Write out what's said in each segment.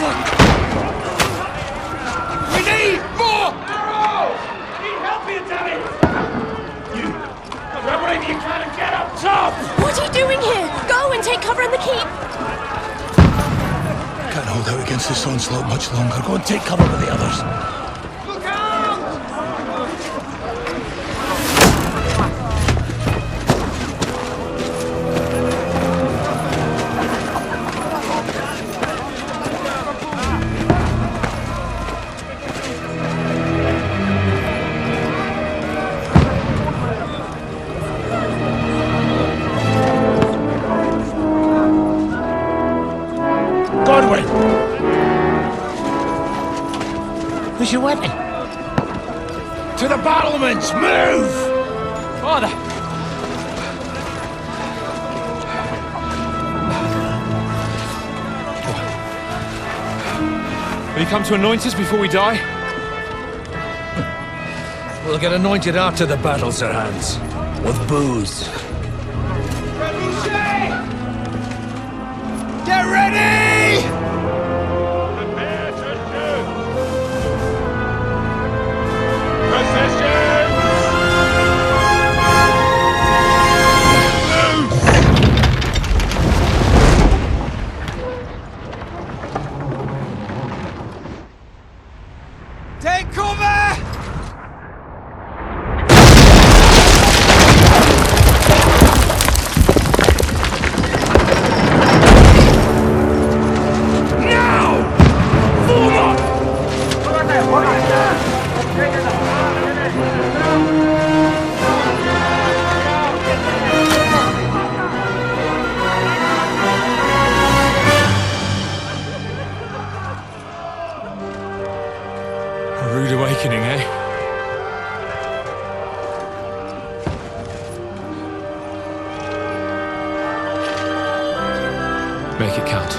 We need more arrows! I need help here, Danny! You grab whatever you can and get up top! What are you doing here? Go and take cover in the keep! Can't hold out against this onslaught much longer. Go and take cover with the others. Look out! Who's your weapon? To the battlements! Move! Father! Will you come to anoint us before we die? We'll get anointed after the battles are hands. With booze. Get ready! Prepare to shoot! Position! Take cover! A rude awakening, eh? Make it count.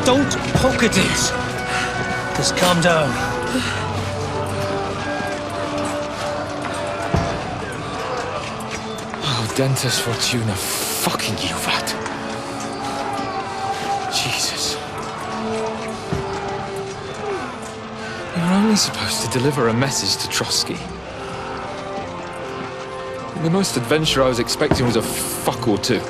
Don't poke at it! Just calm down. Oh, Dentes Fortuna, fucking you, vat. Jesus. You're only supposed to deliver a message to Trotsky. The most adventure I was expecting was a fuck or two.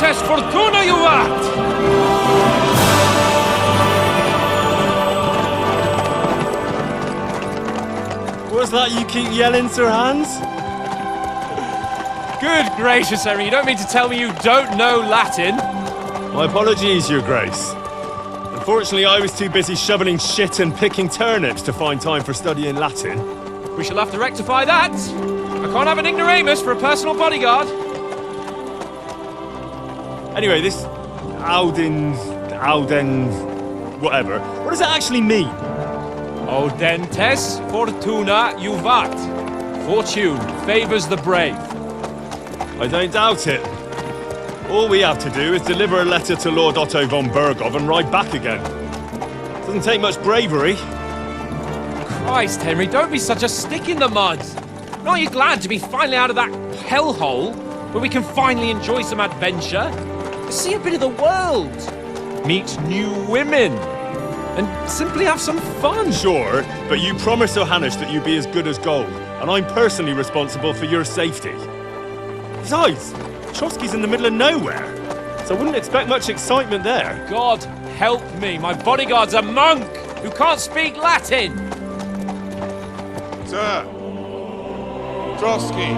Dentes Fortuna Juvat! What's that you keep yelling, Sir Hans? Good gracious, Henry, you don't mean to tell me you don't know Latin? My apologies, Your Grace. Unfortunately, I was too busy shoveling shit and picking turnips to find time for studying Latin. We shall have to rectify that. I can't have an ignoramus for a personal bodyguard. Anyway, this Audens, whatever. What does that actually mean? Audentes Fortuna Juvat. Fortune favors the brave. I don't doubt it. All we have to do is deliver a letter to Lord Otto von Bergov and ride back again. Doesn't take much bravery. Christ, Henry, don't be such a stick in the mud. Aren't you glad to be finally out of that hellhole where we can finally enjoy some adventure? See a bit of the world. Meet new women. And simply have some fun. Sure, but you promised Johannes that you'd be as good as gold, and I'm personally responsible for your safety. Besides, Trotsky's in the middle of nowhere, so I wouldn't expect much excitement there. God help me, my bodyguard's a monk who can't speak Latin. Sir! Trotsky!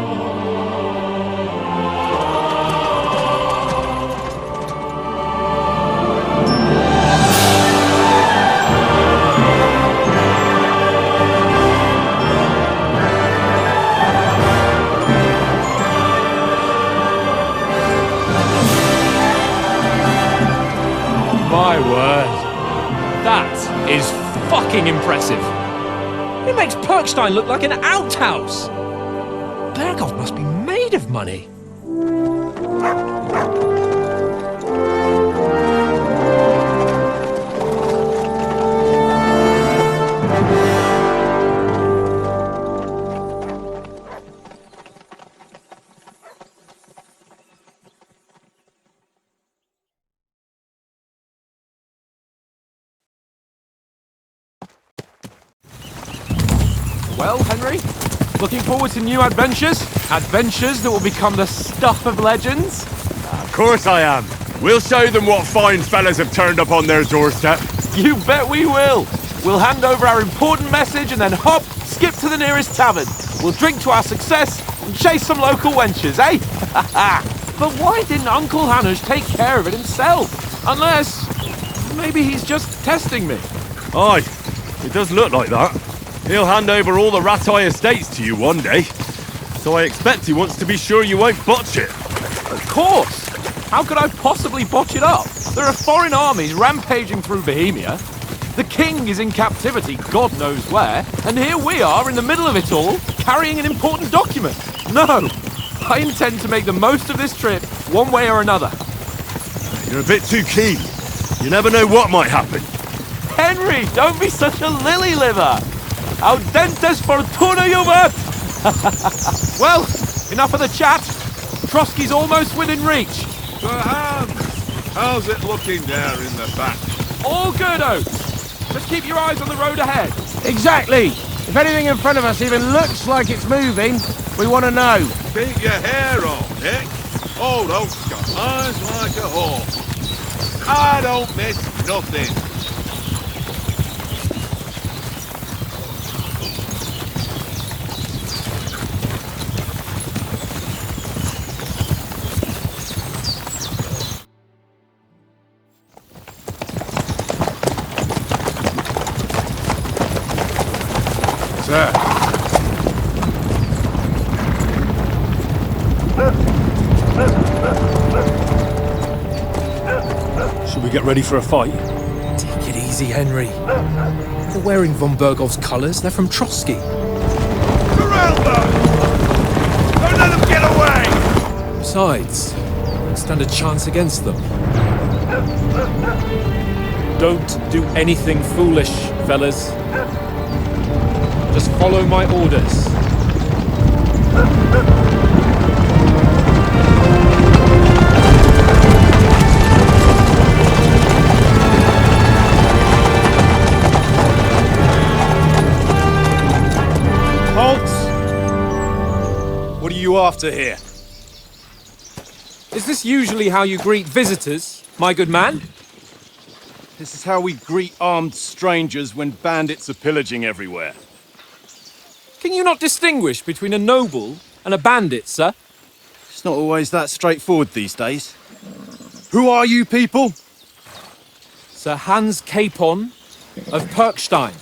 My word. That is fucking impressive. It makes Perkstein look like an outhouse. Berghoff must be made of money. Well, Henry, looking forward to new adventures? Adventures that will become the stuff of legends? Of course I am. We'll show them what fine fellas have turned up on their doorstep. You bet we will. We'll hand over our important message and then hop, skip to the nearest tavern. We'll drink to our success and chase some local wenches, eh? But why didn't Uncle Hanush take care of it himself? Unless, maybe he's just testing me. Aye, it does look like that. He'll hand over all the Ratai estates to you one day. So I expect he wants to be sure you won't botch it. Of course! How could I possibly botch it up? There are foreign armies rampaging through Bohemia. The king is in captivity, God knows where, and here we are in the middle of it all, carrying an important document. No! I intend to make the most of this trip, one way or another. You're a bit too keen. You never know what might happen. Henry, don't be such a lily liver! Audentes Fortuna Juvat! Well, enough of the chat. Trotsky's almost within reach. Sir Hans! How's it looking there in the back? All good, Oates. Just keep your eyes on the road ahead. Exactly. If anything in front of us even looks like it's moving, we want to know. Keep your hair on, Nick. Old Oak's got eyes like a hawk. I don't miss nothing. Sir. Should we get ready for a fight? Take it easy, Henry. They're wearing von Bergov's colours. They're from Trotsky. Surround them! Don't let them get away! Besides, stand a chance against them. Don't do anything foolish, fellas. Just follow my orders. Halt! What are you after here? Is this usually how you greet visitors, my good man? This is how we greet armed strangers when bandits are pillaging everywhere. Can you not distinguish between a noble and a bandit, sir? It's not always that straightforward these days. Who are you people? Sir Hans Capon of Perkstein.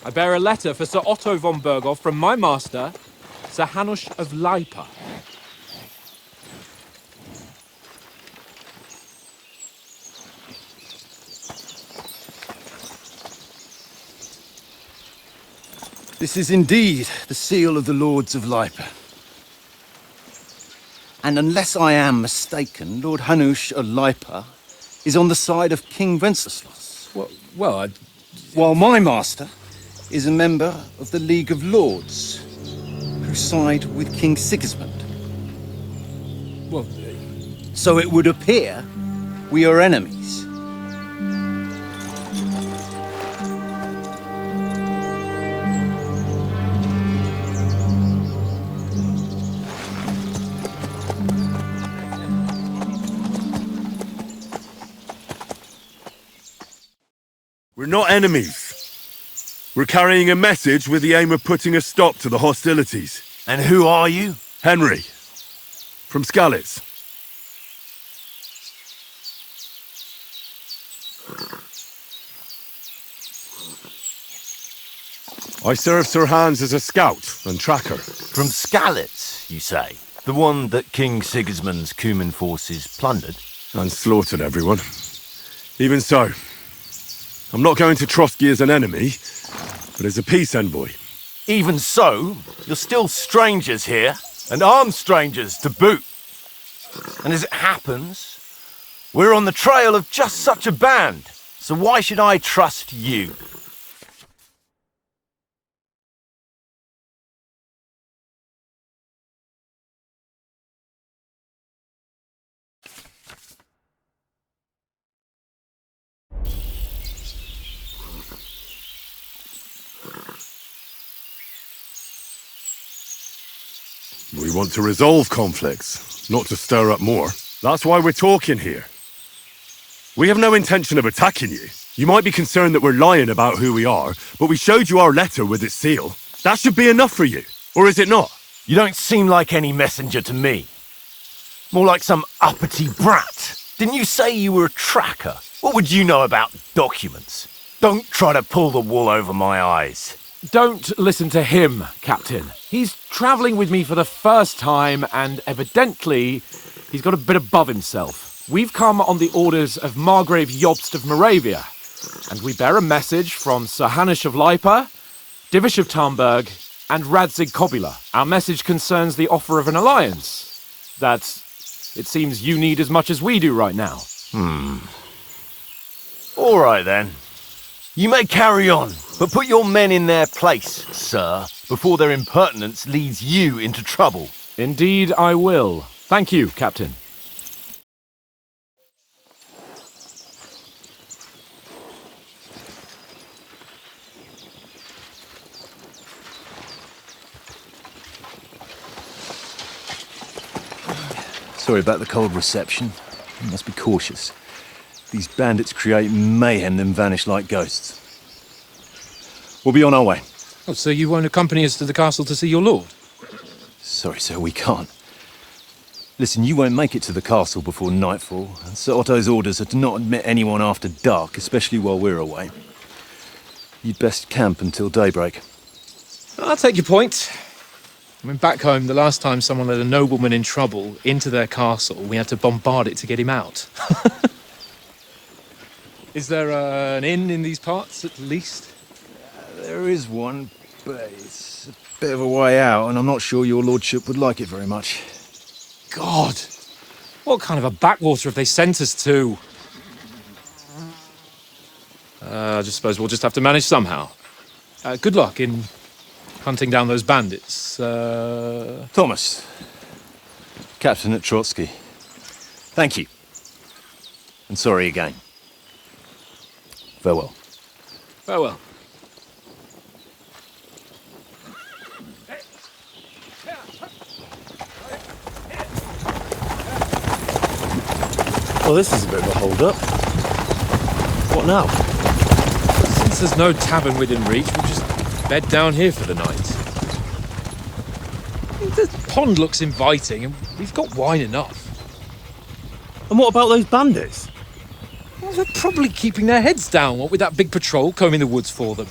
I bear a letter for Sir Otto von Berghoff from my master, Sir Hanush of Leipa. This is indeed the seal of the Lords of Leipa. And unless I am mistaken, Lord Hanush of Leipa is on the side of King Wenceslas. While my master is a member of the League of Lords, who side with King Sigismund. So it would appear we are enemies. We're not enemies. We're carrying a message with the aim of putting a stop to the hostilities. And who are you? Henry, from Skalitz. I serve Sir Hans as a scout and tracker. From Skalitz, you say? The one that King Sigismund's Cuman forces plundered? And slaughtered everyone. Even so, I'm not going to Trotsky as an enemy, but as a peace envoy. Even so, you're still strangers here, and armed strangers to boot. And as it happens, we're on the trail of just such a band, so why should I trust you? We want to resolve conflicts, not to stir up more. That's why we're talking here. We have no intention of attacking you. You might be concerned that we're lying about who we are, but we showed you our letter with its seal. That should be enough for you, or is it not? You don't seem like any messenger to me. More like some uppity brat. Didn't you say you were a tracker? What would you know about documents? Don't try to pull the wool over my eyes. Don't listen to him, Captain. He's travelling with me for the first time, and evidently, he's got a bit above himself. We've come on the orders of Margrave Jobst of Moravia, and we bear a message from Sir Hanush of Leipa, Divish of Tarnberg, and Radzig Kobula. Our message concerns the offer of an alliance that it seems you need as much as we do right now. All right, then. You may carry on, but put your men in their place, sir, before their impertinence leads you into trouble. Indeed, I will. Thank you, Captain. Sorry about the cold reception. You must be cautious. These bandits create mayhem, then vanish like ghosts. We'll be on our way. Oh, so you won't accompany us to the castle to see your lord? Sorry, sir, we can't. Listen, you won't make it to the castle before nightfall, and Sir Otto's orders are to not admit anyone after dark, especially while we're away. You'd best camp until daybreak. I'll take your point. I mean, back home, the last time someone let a nobleman in trouble into their castle, we had to bombard it to get him out. Is there an inn in these parts, at least? There is one, but it's a bit of a way out, and I'm not sure your lordship would like it very much. God! What kind of a backwater have they sent us to? I just suppose we'll just have to manage somehow. Good luck in hunting down those bandits. Thomas, Captain at Trotsky. Thank you. And sorry again. Farewell. Farewell. Well, this is a bit of a hold-up. What now? Since there's no tavern within reach, we'll just bed down here for the night. The pond looks inviting, and we've got wine enough. And what about those bandits? Well, they're probably keeping their heads down, what with that big patrol combing the woods for them.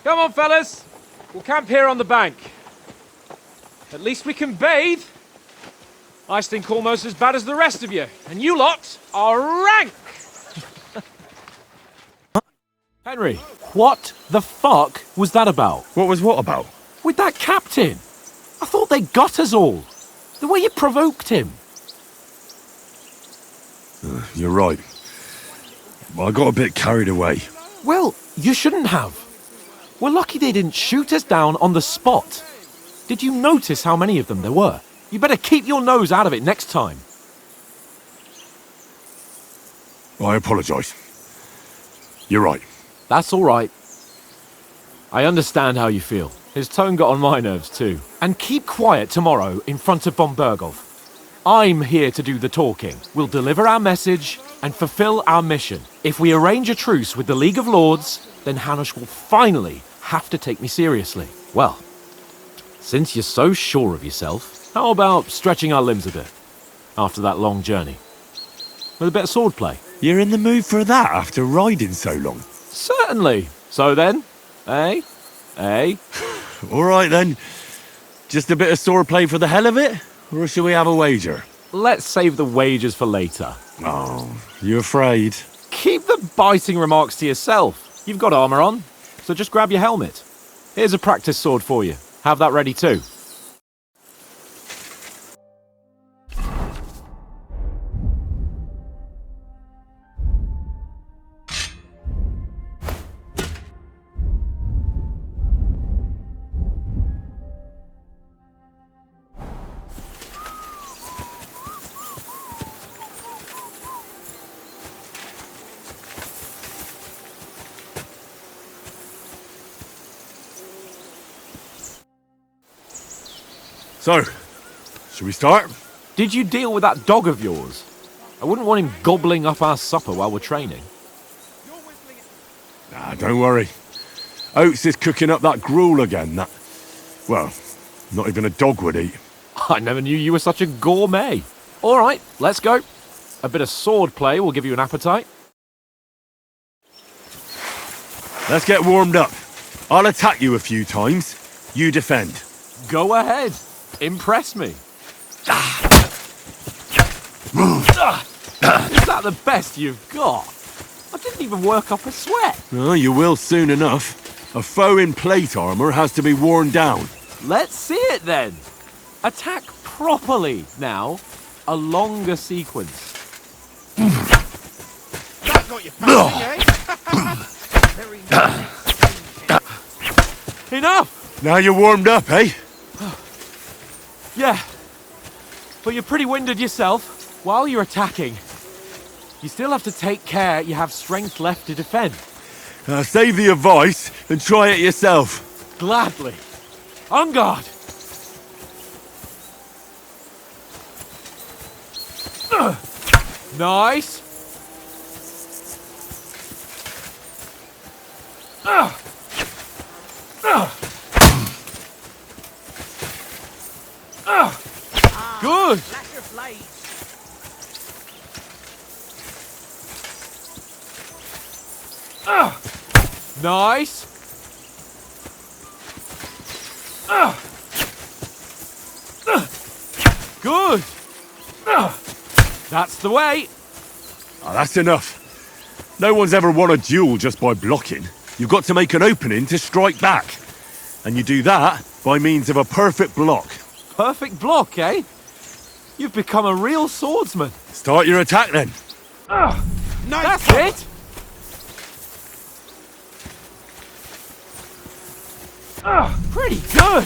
Come on, fellas. We'll camp here on the bank. At least we can bathe. I stink almost as bad as the rest of you, and you lot are rank! Henry, what the fuck was that about? What was what about? With that captain? I thought they got us all. The way you provoked him. You're right. I got a bit carried away. Well, you shouldn't have. We're lucky they didn't shoot us down on the spot. Did you notice how many of them there were? You better keep your nose out of it next time. I apologise. You're right. That's all right. I understand how you feel. His tone got on my nerves too. And keep quiet tomorrow in front of von Berghoff. I'm here to do the talking. We'll deliver our message and fulfill our mission. If we arrange a truce with the League of Lords, then Hanush will finally have to take me seriously. Well, since you're so sure of yourself, how about stretching our limbs a bit after that long journey? With a bit of swordplay. You're in the mood for that after riding so long? Certainly. So then, eh? Eh? All right then. Just a bit of swordplay for the hell of it? Or shall we have a wager? Let's save the wagers for later. Oh, you afraid? Keep the biting remarks to yourself. You've got armour on, so just grab your helmet. Here's a practice sword for you. Have that ready too. So, should we start? Did you deal with that dog of yours? I wouldn't want him gobbling up our supper while we're training. Nah, don't worry. Oates is cooking up that gruel again, that... Well, not even a dog would eat. I never knew you were such a gourmet. All right, let's go. A bit of sword play will give you an appetite. Let's get warmed up. I'll attack you a few times. You defend. Go ahead. Impress me. Is that the best you've got? I didn't even work up a sweat. Oh, you will soon enough. A foe in plate armour has to be worn down. Let's see it then. Attack properly now. A longer sequence. That got you fancy, Very nice. Enough! Now you're warmed up, eh? Yeah. But you're pretty winded yourself. While you're attacking, you still have to take care you have strength left to defend. Save the advice and try it yourself. Gladly. On guard. Nice. Good. Nice. Good. That's the way. That's enough. No one's ever won a duel just by blocking. You've got to make an opening to strike back. And you do that by means of a perfect block. Perfect block, eh? You've become a real swordsman. Start your attack then. That's it. Pretty good.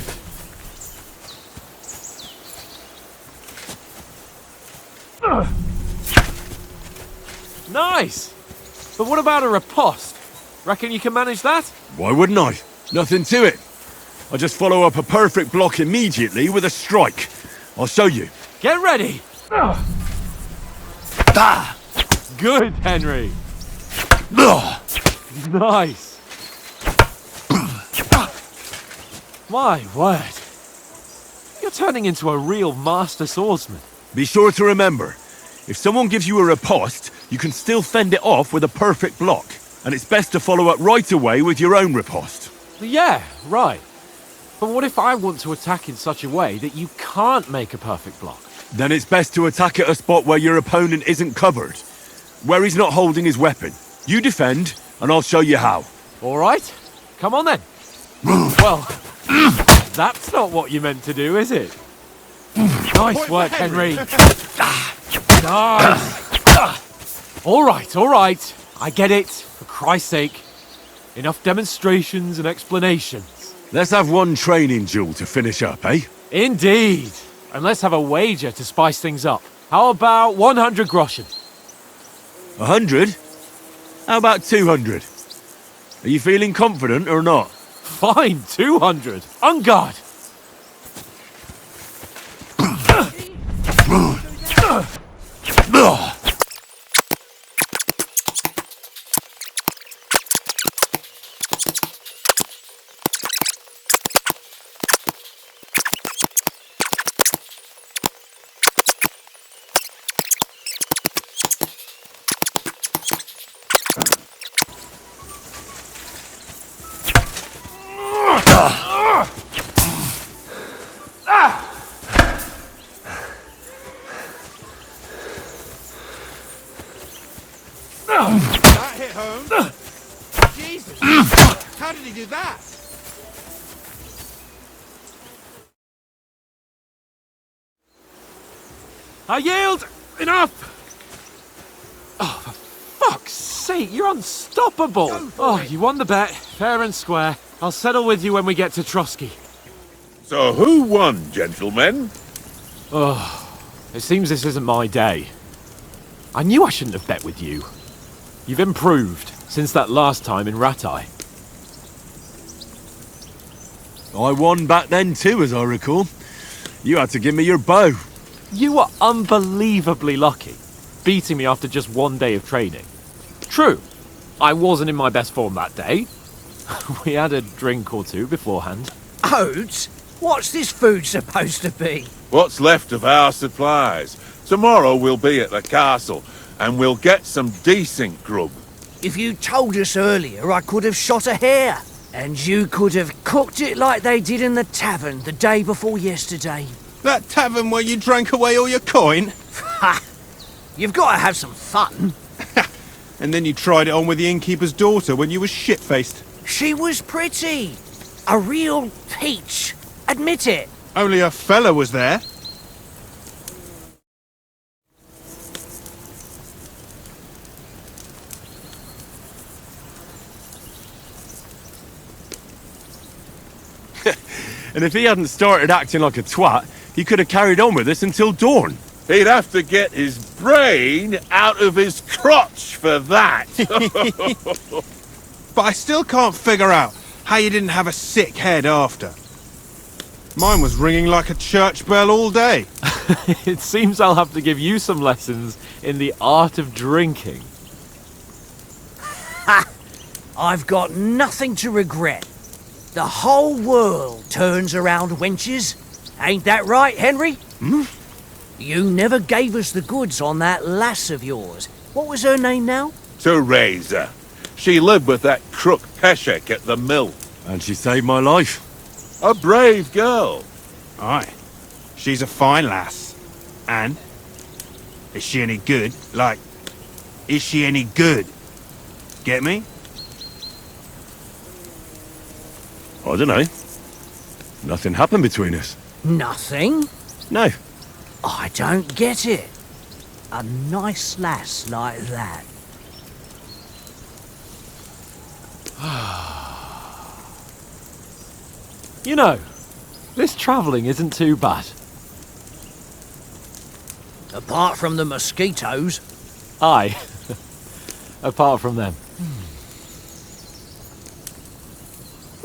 Nice. But what about a riposte? Reckon you can manage that? Why wouldn't I? Nothing to it. I just follow up a perfect block immediately with a strike. I'll show you. Get ready! Ah! Good, Henry. Nice. My word. You're turning into a real master swordsman. Be sure to remember, if someone gives you a riposte, you can still fend it off with a perfect block. And it's best to follow up right away with your own riposte. Yeah, right. But what if I want to attack in such a way that you can't make a perfect block? Then it's best to attack at a spot where your opponent isn't covered. Where he's not holding his weapon. You defend, and I'll show you how. All right. Come on then. Well, that's not what you meant to do, is it? Nice work, Henry. Nice. All right. I get it. For Christ's sake. Enough demonstrations and explanations. Let's have one training duel to finish up, eh? Indeed. And let's have a wager to spice things up. How about 100 groschen? 100? How about 200? Are you feeling confident or not? Fine, 200. On guard. That hit home. Jesus. How did he do that? I yield! Enough! Oh, for fuck's sake, you're unstoppable! Oh, you won the bet, fair and square. I'll settle with you when we get to Trotsky. So who won, gentlemen? Oh, it seems this isn't my day. I knew I shouldn't have bet with you. You've improved since that last time in Ratai. I won back then too, as I recall. You had to give me your bow. You were unbelievably lucky, beating me after just one day of training. True, I wasn't in my best form that day. We had a drink or two beforehand. Oats? What's this food supposed to be? What's left of our supplies. Tomorrow we'll be at the castle, and we'll get some decent grub. If you told us earlier, I could have shot a hare. And you could have cooked it like they did in the tavern the day before yesterday. That tavern where you drank away all your coin? Ha! You've got to have some fun. And then you tried it on with the innkeeper's daughter when you were shit-faced. She was pretty. A real peach. Admit it. Only a fella was there. And if he hadn't started acting like a twat, he could have carried on with us until dawn. He'd have to get his brain out of his crotch for that. But I still can't figure out how you didn't have a sick head after. Mine was ringing like a church bell all day. It seems I'll have to give you some lessons in the art of drinking. Ha! I've got nothing to regret. The whole world turns around wenches. Ain't that right, Henry? Hmm? You never gave us the goods on that lass of yours. What was her name now? Teresa. She lived with that crook Peshek at the mill. And she saved my life. A brave girl. Aye. She's a fine lass. And? Is she any good? Like, is she any good? Get me? I don't know. Nothing happened between us. Nothing? No. I don't get it. A nice lass like that. You know, this travelling isn't too bad. Apart from the mosquitoes. Aye. Apart from them.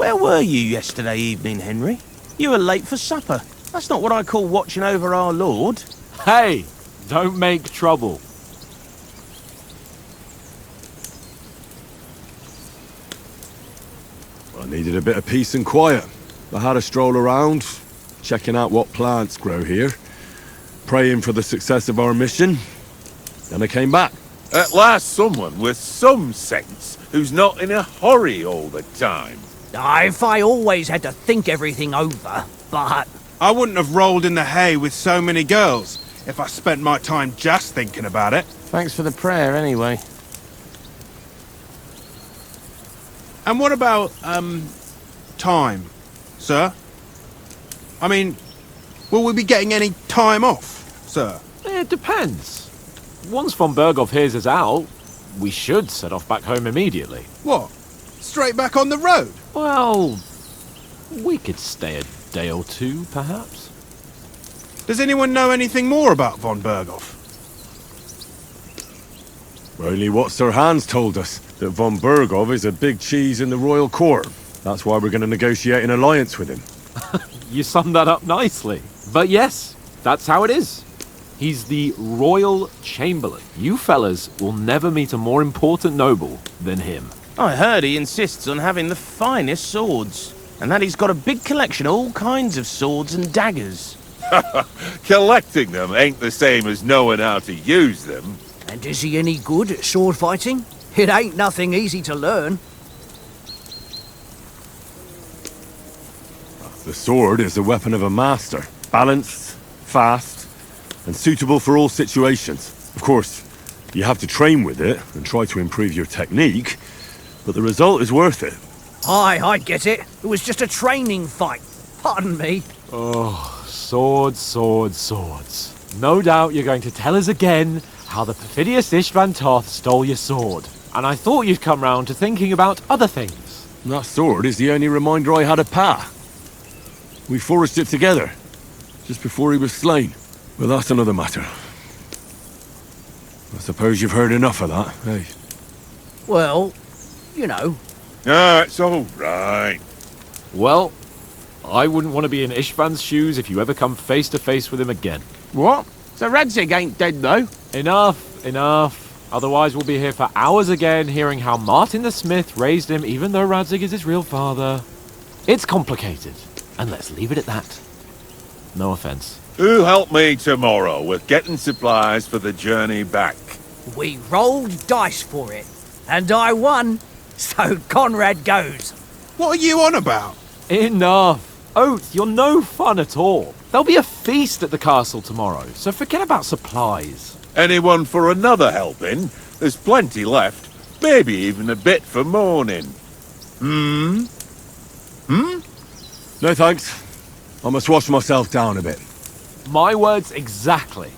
Where were you yesterday evening, Henry? You were late for supper. That's not what I call watching over our Lord. Hey, don't make trouble. I needed a bit of peace and quiet. I had a stroll around, checking out what plants grow here, praying for the success of our mission. Then I came back. At last someone with some sense who's not in a hurry all the time. If I always had to think everything over, but... I wouldn't have rolled in the hay with so many girls if I spent my time just thinking about it. Thanks for the prayer, anyway. And what about, time, sir? I mean, will we be getting any time off, sir? It depends. Once von Berghoff hears us out, we should set off back home immediately. What? Straight back on the road? Well, we could stay a day or two, perhaps. Does anyone know anything more about von Berghoff? Only what Sir Hans told us, that von Berghoff is a big cheese in the royal court. That's why we're going to negotiate an alliance with him. You summed that up nicely. But yes, that's how it is. He's the Royal Chamberlain. You fellas will never meet a more important noble than him. I heard he insists on having the finest swords, and that he's got a big collection of all kinds of swords and daggers. Collecting them ain't the same as knowing how to use them. And is he any good at sword fighting? It ain't nothing easy to learn. The sword is the weapon of a master. Balanced, fast, and suitable for all situations. Of course, you have to train with it and try to improve your technique, but the result is worth it. Aye, I get it. It was just a training fight. Pardon me. Oh, swords, swords, swords. No doubt you're going to tell us again how the perfidious Istvan Toth stole your sword. And I thought you'd come round to thinking about other things. That sword is the only reminder I had of Pa. We forged it together, just before he was slain. But that's another matter. I suppose you've heard enough of that, eh? Well, you know. Ah, it's all right. Well, I wouldn't want to be in Istvan's shoes if you ever come face to face with him again. What? So Radzig ain't dead, though? Enough, enough. Otherwise we'll be here for hours again, hearing how Martin the Smith raised him even though Radzig is his real father. It's complicated, and let's leave it at that. No offense. Who'll help me tomorrow with getting supplies for the journey back? We rolled dice for it, and I won. So Conrad goes. What are you on about? Enough. Oath, you're no fun at all. There'll be a feast at the castle tomorrow, so forget about supplies. Anyone for another helping? There's plenty left. Maybe even a bit for morning. No thanks. I must wash myself down a bit. My words exactly.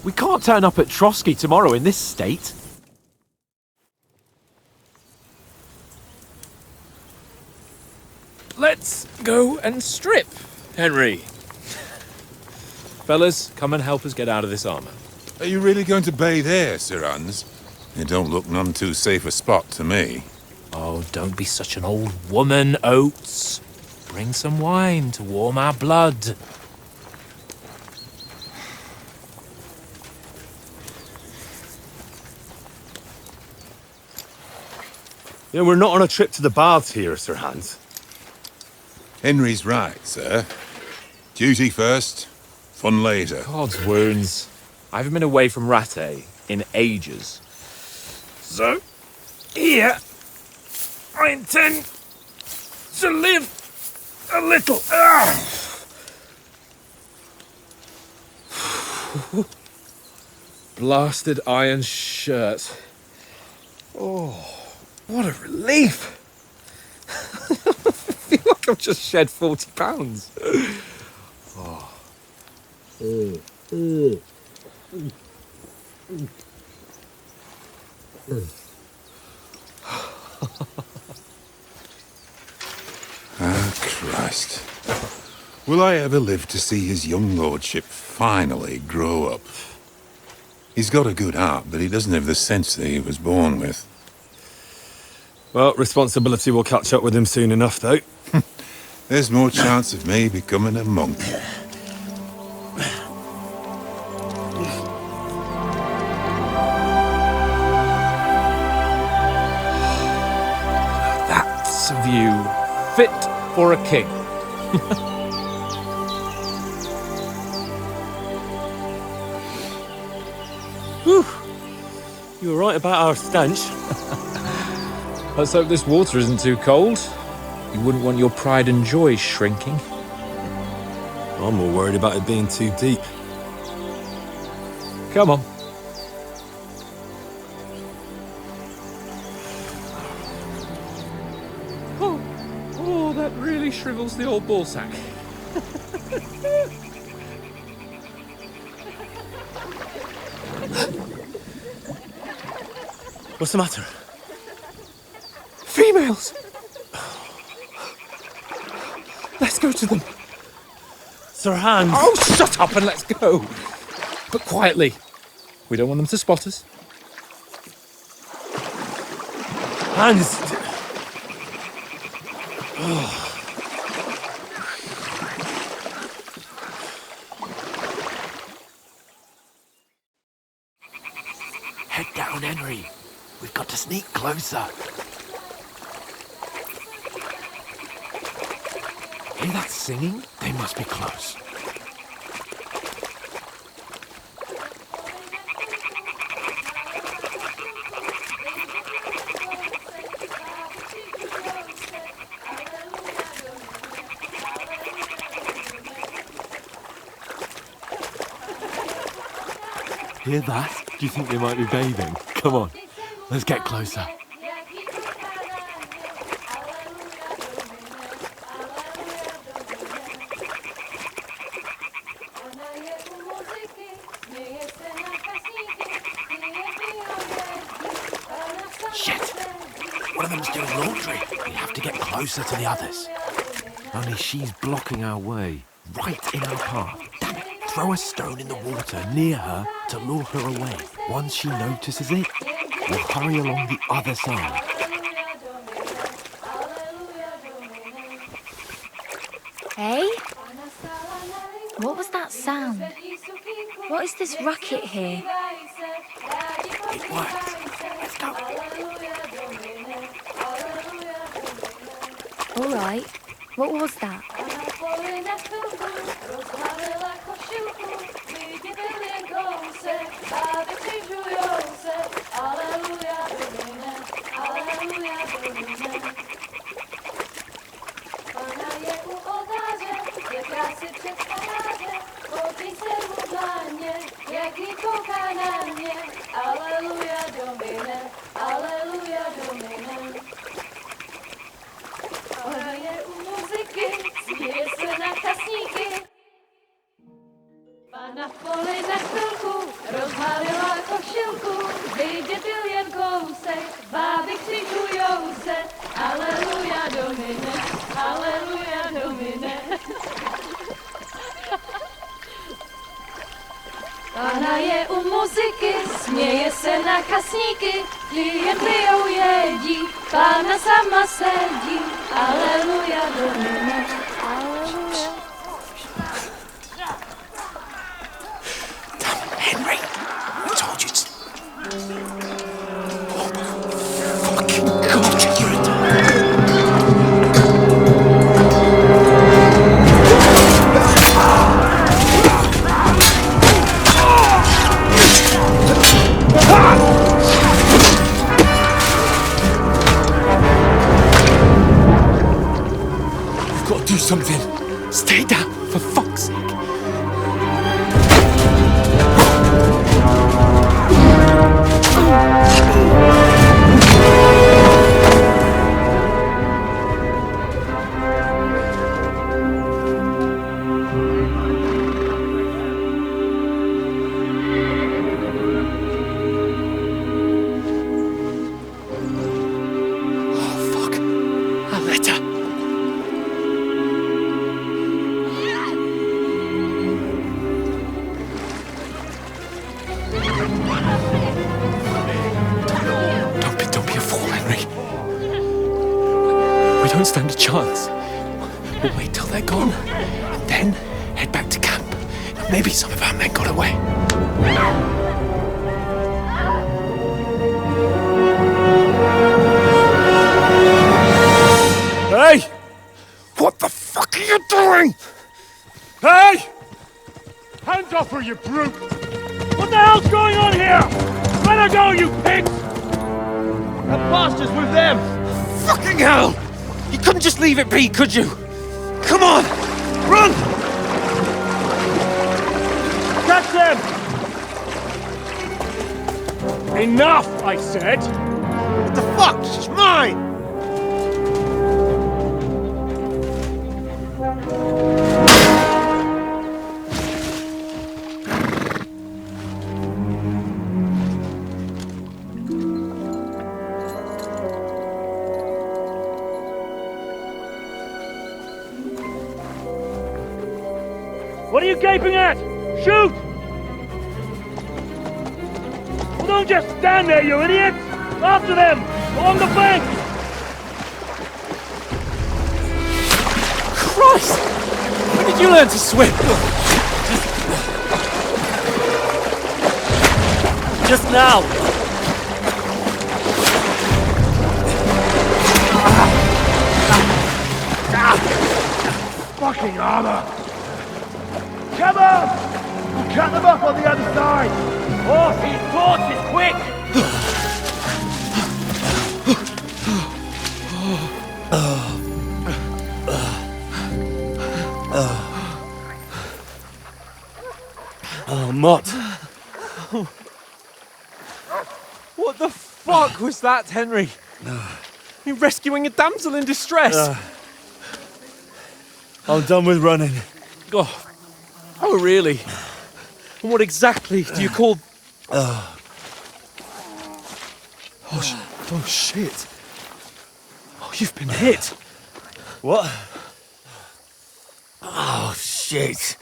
We can't turn up at Trotsky tomorrow in this state. Let's go and strip, Henry. Fellas, come and help us get out of this armor. Are you really going to bathe here, Sir Hans? It don't look none too safe a spot to me. Oh, don't be such an old woman, Oates. Bring some wine to warm our blood. Yeah, we're not on a trip to the baths here, Sir Hans. Henry's right, sir. Duty first, fun later. God's wounds. I haven't been away from Rattay in ages. So, here, I intend to live a little. Blasted iron shirt. Oh, what a relief. I feel like I've just shed 40 pounds. Oh. Ah, Christ. Will I ever live to see his young lordship finally grow up? He's got a good heart, but he doesn't have the sense that he was born with. Well, responsibility will catch up with him soon enough, though. there's more chance of me becoming a monk. That's a view fit for a king. Whew. You were right about our stench. Let's hope this water isn't too cold. You wouldn't want your pride and joy shrinking. I'm more worried about it being too deep. Come on. Oh, that really shrivels the old ballsack. What's the matter? Females! Let's go to them. Sir Hans! Oh, shut up and let's go. But quietly. We don't want them to spot us. Hans! Head down, Henry. We've got to sneak closer. Hear that singing? They must be close. Hear that? Do you think they might be bathing? Come on, let's get closer. Shit! One of them's doing laundry. We have to get closer to the others. Only she's blocking our way, right in our path. Damn it! Throw a stone in the water near her to lure her away. Once she notices it, we'll hurry along the other side. Hey? What was that sound? What is this racket here? It works. Let's go. All right. What was that? Pana v poli na chvilku rozhalila košilku, vidět byl jen kousek, báby křičujou se, aleluja domine, aleluja domine. Pana je u muziky, směje se na kasníky, ti jen pijou jedí, Pána sama sedí, aleluja domine, aleluja. Henry, I told you to... Oh, fucking God, you're a... We've got to do something. Stay down, for fuck's sake. Don't be a fool, Henry. We don't stand a chance. We'll wait till they're gone, and then head back to camp. Maybe some of our men got away. Hey! What the fuck are you doing? Hey! Hands off her, you brute! What the hell's going on here? Let her go, you pigs! That bastard's with them! Fucking hell! You couldn't just leave it be, could you? Come on! Run! Catch them! Enough, I said! What the fuck? She's mine! What are you gaping at? Shoot! Well, don't just stand there, you idiots! After them! Along the bank! Christ! When did you learn to swim? Just now! Fucking armor! Come on! We'll cut them up on the other side! Horses, torches, quick! Oh, Mott. What the fuck was that, Henry? You're rescuing a damsel in distress. I'm done with running. Oh, really? And what exactly do you call... Oh, shit. Oh, you've been hit. What? Oh, shit.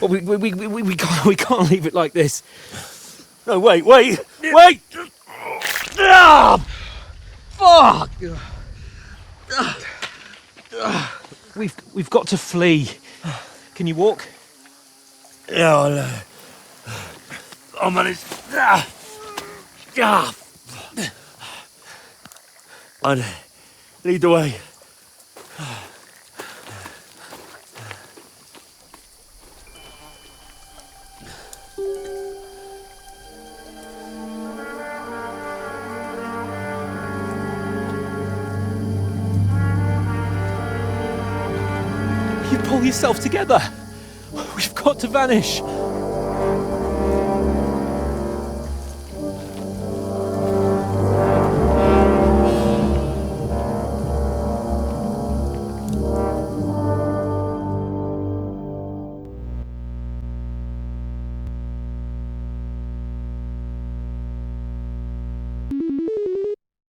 Well, we can't leave it like this. No, wait! Ah! Fuck! We've got to flee. Can you walk? Yeah, I'll manage. I'd lead the way. You pull yourself together. We've got to vanish.